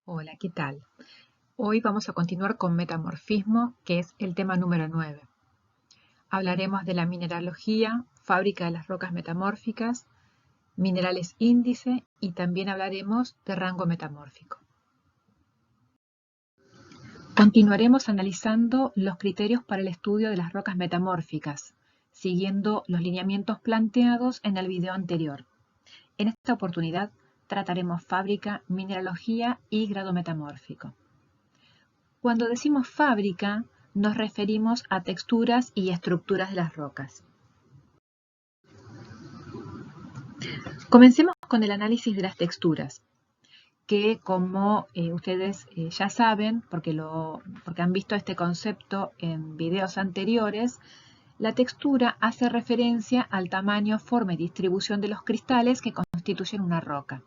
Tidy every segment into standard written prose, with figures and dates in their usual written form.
Hola, ¿qué tal? Hoy vamos a continuar con metamorfismo, que es el tema número 9. Hablaremos de la mineralogía, fábrica de las rocas metamórficas, minerales índice y también hablaremos de rango metamórfico. Continuaremos analizando los criterios para el estudio de las rocas metamórficas, siguiendo los lineamientos planteados en el video anterior. En esta oportunidad trataremos fábrica, mineralogía y grado metamórfico. Cuando decimos fábrica, nos referimos a texturas y estructuras de las rocas. Comencemos con el análisis de las texturas, que como ustedes ya saben, porque han visto este concepto en videos anteriores, la textura hace referencia al tamaño, forma y distribución de los cristales que constituyen una roca.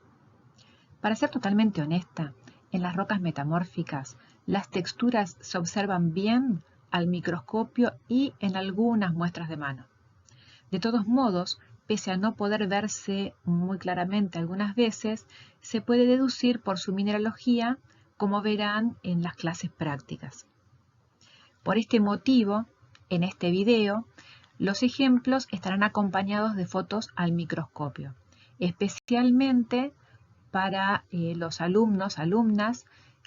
Para ser totalmente honesta, en las rocas metamórficas, las texturas se observan bien al microscopio y en algunas muestras de mano. De todos modos, pese a no poder verse muy claramente algunas veces, se puede deducir por su mineralogía, como verán en las clases prácticas. Por este motivo, en este video, los ejemplos estarán acompañados de fotos al microscopio, especialmente para los alumnos, alumnas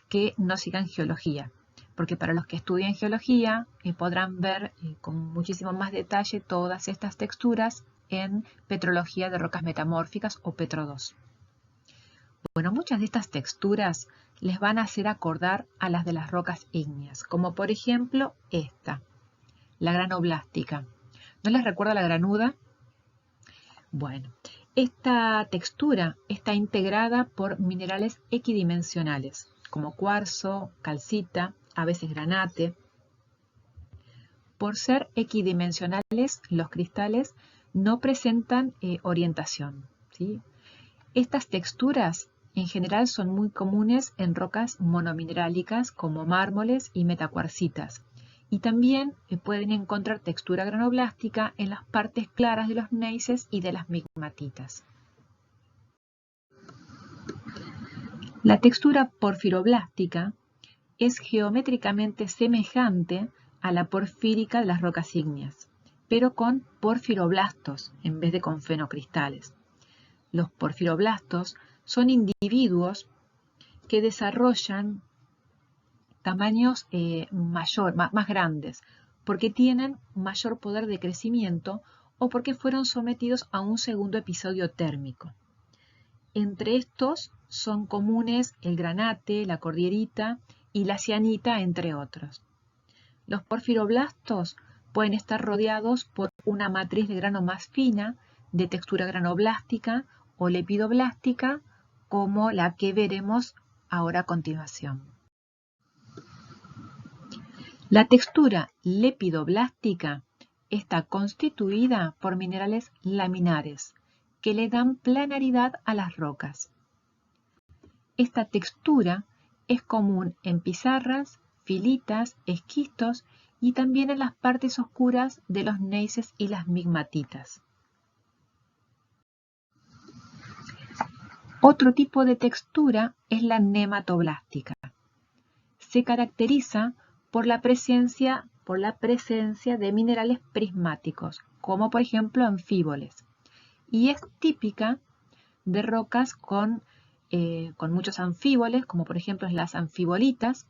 que no sigan geología, porque para los que estudian geología podrán ver con muchísimo más detalle todas estas texturas en petrología de rocas metamórficas o Petro 2. Bueno, muchas de estas texturas les van a hacer acordar a las de las rocas ígneas, como por ejemplo esta, la granoblástica. ¿No les recuerda la granuda? Bueno, esta textura está integrada por minerales equidimensionales, como cuarzo, calcita, a veces granate. Por ser equidimensionales, los cristales no presentan orientación, ¿sí? Estas texturas en general son muy comunes en rocas monominerálicas como mármoles y metacuarcitas. Y también pueden encontrar textura granoblástica en las partes claras de los gneisses y de las migmatitas. La textura porfiroblástica es geométricamente semejante a la porfírica de las rocas ígneas, pero con porfiroblastos en vez de con fenocristales. Los porfiroblastos son individuos que desarrollan tamaños más grandes, porque tienen mayor poder de crecimiento o porque fueron sometidos a un segundo episodio térmico. Entre estos son comunes el granate, la cordierita y la cianita, entre otros. Los porfiroblastos pueden estar rodeados por una matriz de grano más fina, de textura granoblástica o lepidoblástica, como la que veremos ahora a continuación. La textura lepidoblástica está constituida por minerales laminares que le dan planaridad a las rocas. Esta textura es común en pizarras, filitas, esquistos y también en las partes oscuras de los gneisses y las migmatitas. Otro tipo de textura es la nematoblástica. Se caracteriza por la presencia de minerales prismáticos, como por ejemplo anfíboles, y es típica de rocas con muchos anfíboles, como por ejemplo las anfibolitas,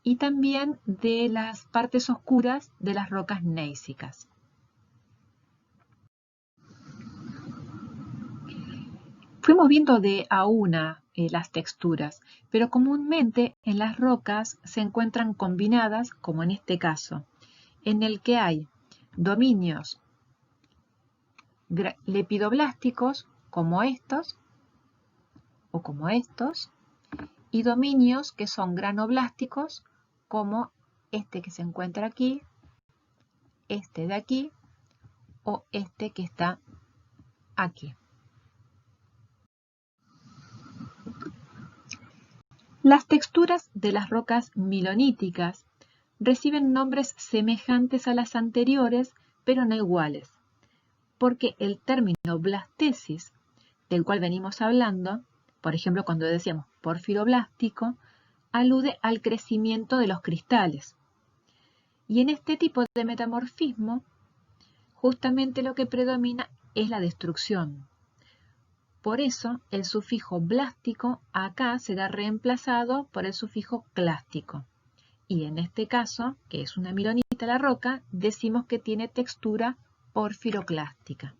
y también de las partes oscuras de las rocas gneissicas. Fuimos viendo de a una las texturas, pero comúnmente en las rocas se encuentran combinadas, como en este caso, en el que hay dominios lepidoblásticos, como estos, o como estos, y dominios que son granoblásticos, como este que se encuentra aquí, este de aquí, o este que está aquí. Las texturas de las rocas miloníticas reciben nombres semejantes a las anteriores, pero no iguales, porque el término blastesis, del cual venimos hablando, por ejemplo, cuando decíamos porfiroblástico, alude al crecimiento de los cristales. Y en este tipo de metamorfismo, justamente lo que predomina es la destrucción. Por eso, el sufijo blástico acá será reemplazado por el sufijo clástico. Y en este caso, que es una milonita la roca, decimos que tiene textura porfiroclástica.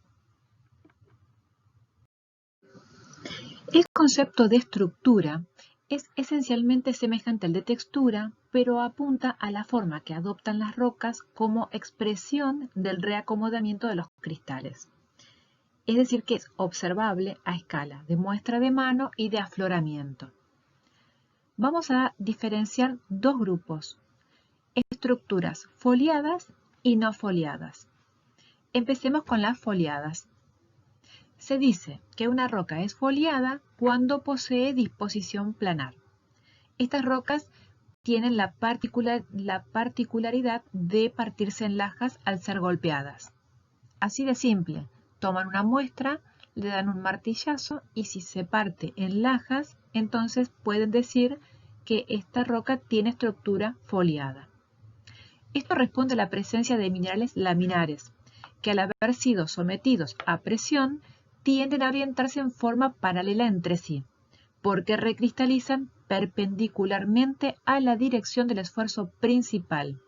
El concepto de estructura es esencialmente semejante al de textura, pero apunta a la forma que adoptan las rocas como expresión del reacomodamiento de los cristales. Es decir, que es observable a escala de muestra de mano y de afloramiento. Vamos a diferenciar dos grupos: estructuras foliadas y no foliadas. Empecemos con las foliadas. Se dice que una roca es foliada cuando posee disposición planar. Estas rocas tienen la particularidad de partirse en lajas al ser golpeadas. Así de simple, toman una muestra, le dan un martillazo y si se parte en lajas, entonces pueden decir que esta roca tiene estructura foliada. Esto responde a la presencia de minerales laminares, que al haber sido sometidos a presión, tienden a orientarse en forma paralela entre sí, porque recristalizan perpendicularmente a la dirección del esfuerzo principal,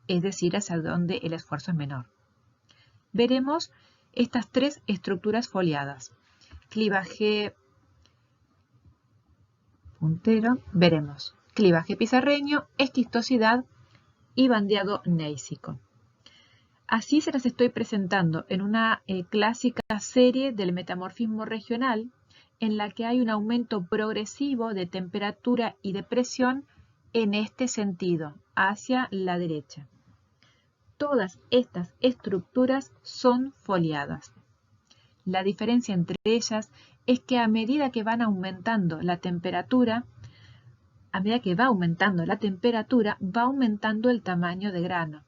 es decir, hacia donde el esfuerzo es menor. Veremos estas tres estructuras foliadas. Clivaje puntero, veremos clivaje pizarreño, esquistosidad y bandeado gneisico. Así se las estoy presentando en una clásica serie del metamorfismo regional, en la que hay un aumento progresivo de temperatura y de presión en este sentido, hacia la derecha. Todas estas estructuras son foliadas. La diferencia entre ellas es que a medida que van aumentando la temperatura, va aumentando el tamaño de grano.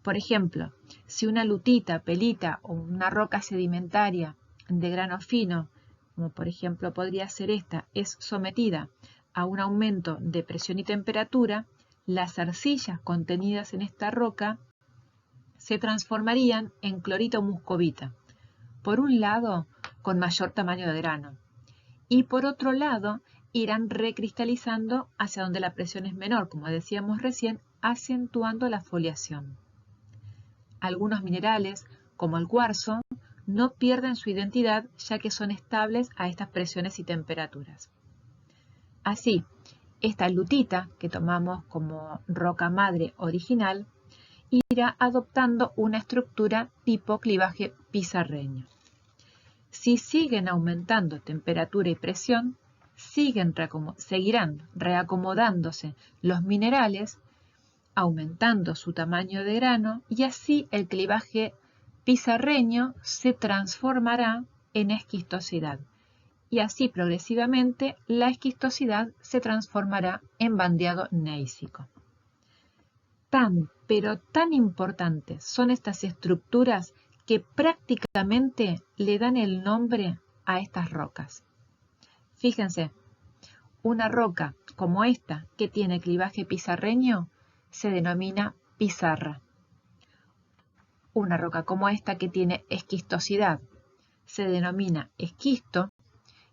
Por ejemplo, si una lutita, pelita o una roca sedimentaria de grano fino, como por ejemplo podría ser esta, es sometida a un aumento de presión y temperatura, las arcillas contenidas en esta roca se transformarían en clorita o muscovita, por un lado con mayor tamaño de grano y por otro lado irán recristalizando hacia donde la presión es menor, como decíamos recién, acentuando la foliación. Algunos minerales, como el cuarzo, no pierden su identidad ya que son estables a estas presiones y temperaturas. Así, esta lutita que tomamos como roca madre original irá adoptando una estructura tipo clivaje pizarreño. Si siguen aumentando temperatura y presión, seguirán reacomodándose los minerales, aumentando su tamaño de grano y así el clivaje pizarreño se transformará en esquistosidad y así progresivamente la esquistosidad se transformará en bandeado gneisico. Pero tan importantes son estas estructuras que prácticamente le dan el nombre a estas rocas. Fíjense, una roca como esta que tiene clivaje pizarreño se denomina pizarra. Una roca como esta que tiene esquistosidad se denomina esquisto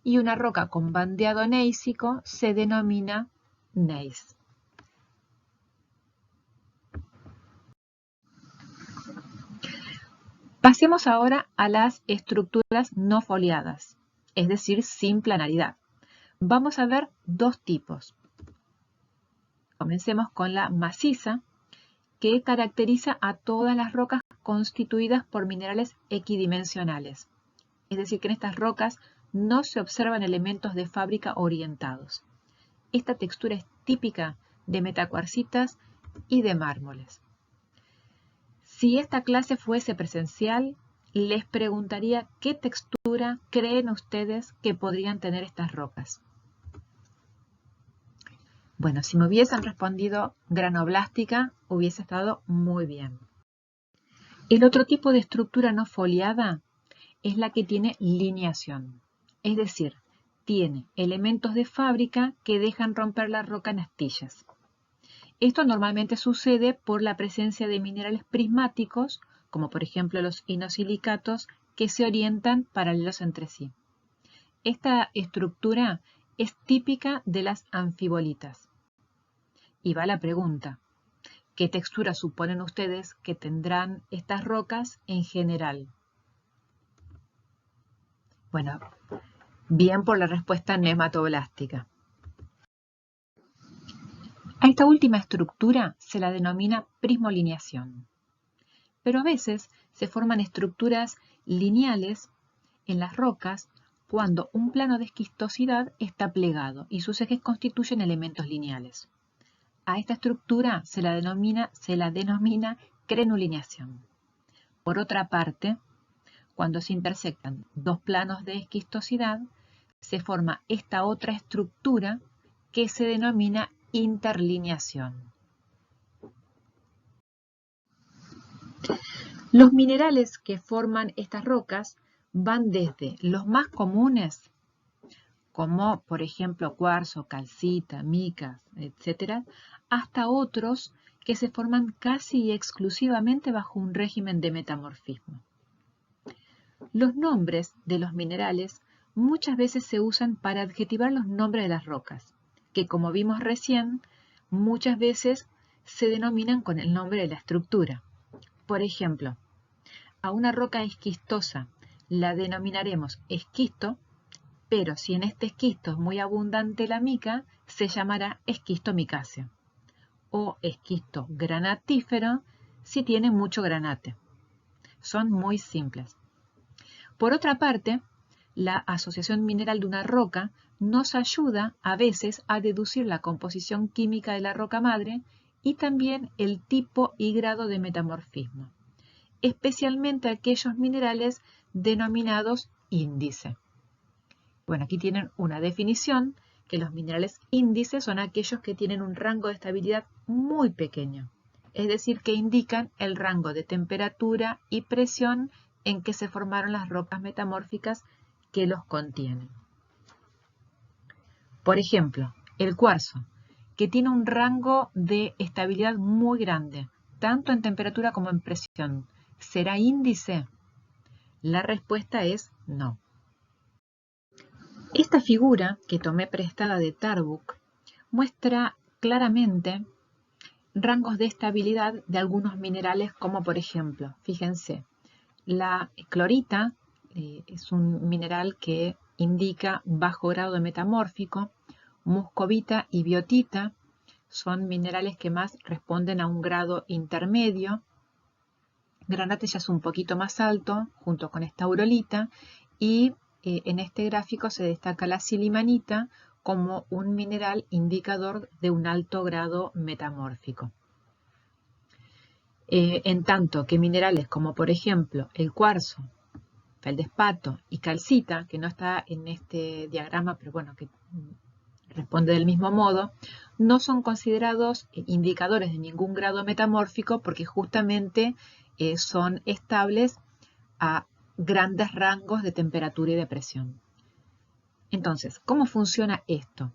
y una roca con bandeado gneisico se denomina gneiss. Pasemos ahora a las estructuras no foliadas, es decir, sin planaridad. Vamos a ver dos tipos. Comencemos con la maciza, que caracteriza a todas las rocas constituidas por minerales equidimensionales. Es decir, que en estas rocas no se observan elementos de fábrica orientados. Esta textura es típica de metacuarcitas y de mármoles. Si esta clase fuese presencial, les preguntaría qué textura creen ustedes que podrían tener estas rocas. Bueno, si me hubiesen respondido granoblástica, hubiese estado muy bien. El otro tipo de estructura no foliada es la que tiene lineación, es decir, tiene elementos de fábrica que dejan romper la roca en astillas. Esto normalmente sucede por la presencia de minerales prismáticos, como por ejemplo los inosilicatos, que se orientan paralelos entre sí. Esta estructura es típica de las anfibolitas. Y va la pregunta, ¿qué textura suponen ustedes que tendrán estas rocas en general? Bueno, bien por la respuesta nematoblástica. A esta última estructura se la denomina prismolineación. Pero a veces se forman estructuras lineales en las rocas cuando un plano de esquistosidad está plegado y sus ejes constituyen elementos lineales. A esta estructura se la denomina crenulineación. Por otra parte, cuando se intersectan dos planos de esquistosidad, se forma esta otra estructura que se denomina interlineación. Los minerales que forman estas rocas van desde los más comunes, como por ejemplo cuarzo, calcita, micas, etc., hasta otros que se forman casi exclusivamente bajo un régimen de metamorfismo. Los nombres de los minerales muchas veces se usan para adjetivar los nombres de las rocas, que como vimos recién, muchas veces se denominan con el nombre de la estructura. Por ejemplo, a una roca esquistosa la denominaremos esquisto, pero si en este esquisto es muy abundante la mica, se llamará esquisto micáceo, o esquisto granatífero si tiene mucho granate. Son muy simples. Por otra parte, la asociación mineral de una roca nos ayuda a veces a deducir la composición química de la roca madre y también el tipo y grado de metamorfismo, especialmente aquellos minerales denominados índice. Bueno, aquí tienen una definición, que los minerales índice son aquellos que tienen un rango de estabilidad muy pequeño, es decir, que indican el rango de temperatura y presión en que se formaron las rocas metamórficas que los contienen. Por ejemplo, el cuarzo, que tiene un rango de estabilidad muy grande, tanto en temperatura como en presión, ¿será índice? La respuesta es no. Esta figura que tomé prestada de Tarbuk muestra claramente rangos de estabilidad de algunos minerales, como por ejemplo, fíjense, la clorita es un mineral que indica bajo grado de metamórfico. Muscovita y biotita son minerales que más responden a un grado intermedio. Granate ya es un poquito más alto, junto con esta aurolita, y en este gráfico se destaca la silimanita como un mineral indicador de un alto grado metamórfico. En tanto que minerales como por ejemplo el cuarzo, feldespato y calcita, que no está en este diagrama, pero bueno, que responde del mismo modo, no son considerados indicadores de ningún grado metamórfico porque justamente son estables a grandes rangos de temperatura y de presión. Entonces, ¿cómo funciona esto?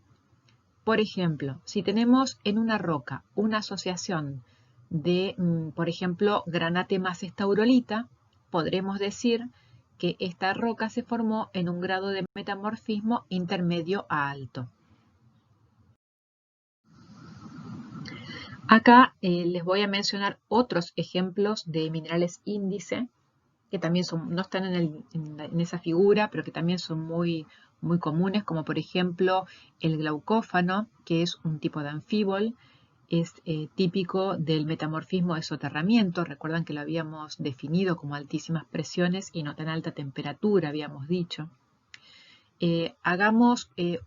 Por ejemplo, si tenemos en una roca una asociación de, por ejemplo, granate más estaurolita, podremos decir que esta roca se formó en un grado de metamorfismo intermedio a alto. Acá les voy a mencionar otros ejemplos de minerales índice, que también no están en esa figura, pero que también son muy comunes, como por ejemplo el glaucófano, que es un tipo de anfíbol, es típico del metamorfismo de soterramiento. Recuerdan que lo habíamos definido como altísimas presiones y no tan alta temperatura, habíamos dicho. Hagamos el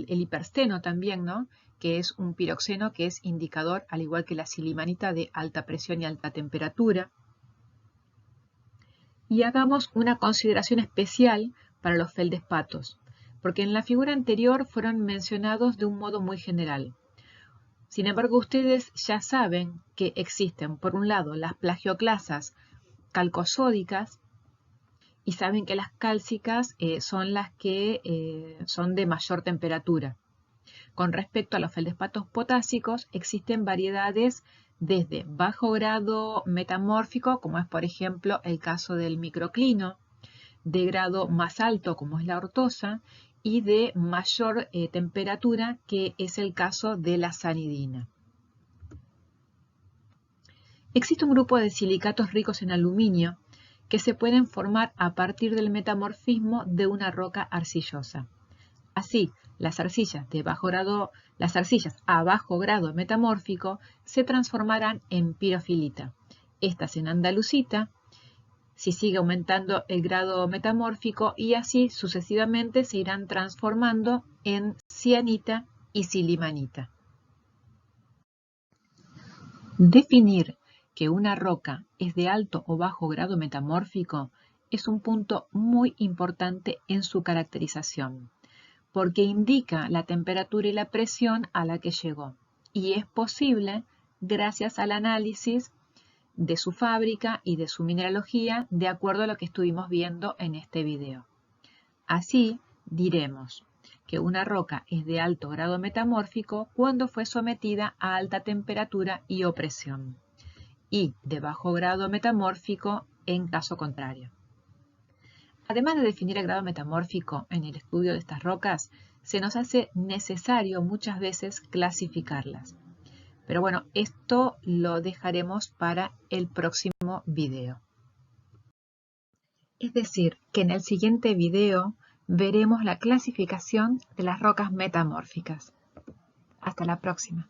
hipersteno también, ¿no? Que es un piroxeno que es indicador, al igual que la silimanita, de alta presión y alta temperatura. Y hagamos una consideración especial para los feldespatos, porque en la figura anterior fueron mencionados de un modo muy general. Sin embargo, ustedes ya saben que existen, por un lado, las plagioclasas calcosódicas, y saben que las cálcicas son las que son de mayor temperatura. Con respecto a los feldespatos potásicos, existen variedades desde bajo grado metamórfico, como es por ejemplo el caso del microclino, de grado más alto, como es la ortosa, y de mayor temperatura, que es el caso de la sanidina. Existe un grupo de silicatos ricos en aluminio que se pueden formar a partir del metamorfismo de una roca arcillosa. Así, las arcillas a bajo grado metamórfico se transformarán en pirofilita, estas en andalusita, si sigue aumentando el grado metamórfico, y así sucesivamente se irán transformando en cianita y silimanita. Definir que una roca es de alto o bajo grado metamórfico es un punto muy importante en su caracterización, porque indica la temperatura y la presión a la que llegó, y es posible gracias al análisis de su fábrica y de su mineralogía, de acuerdo a lo que estuvimos viendo en este video. Así diremos que una roca es de alto grado metamórfico cuando fue sometida a alta temperatura y o presión, y de bajo grado metamórfico en caso contrario. Además de definir el grado metamórfico en el estudio de estas rocas, se nos hace necesario muchas veces clasificarlas. Pero bueno, esto lo dejaremos para el próximo video. Es decir, que en el siguiente video veremos la clasificación de las rocas metamórficas. Hasta la próxima.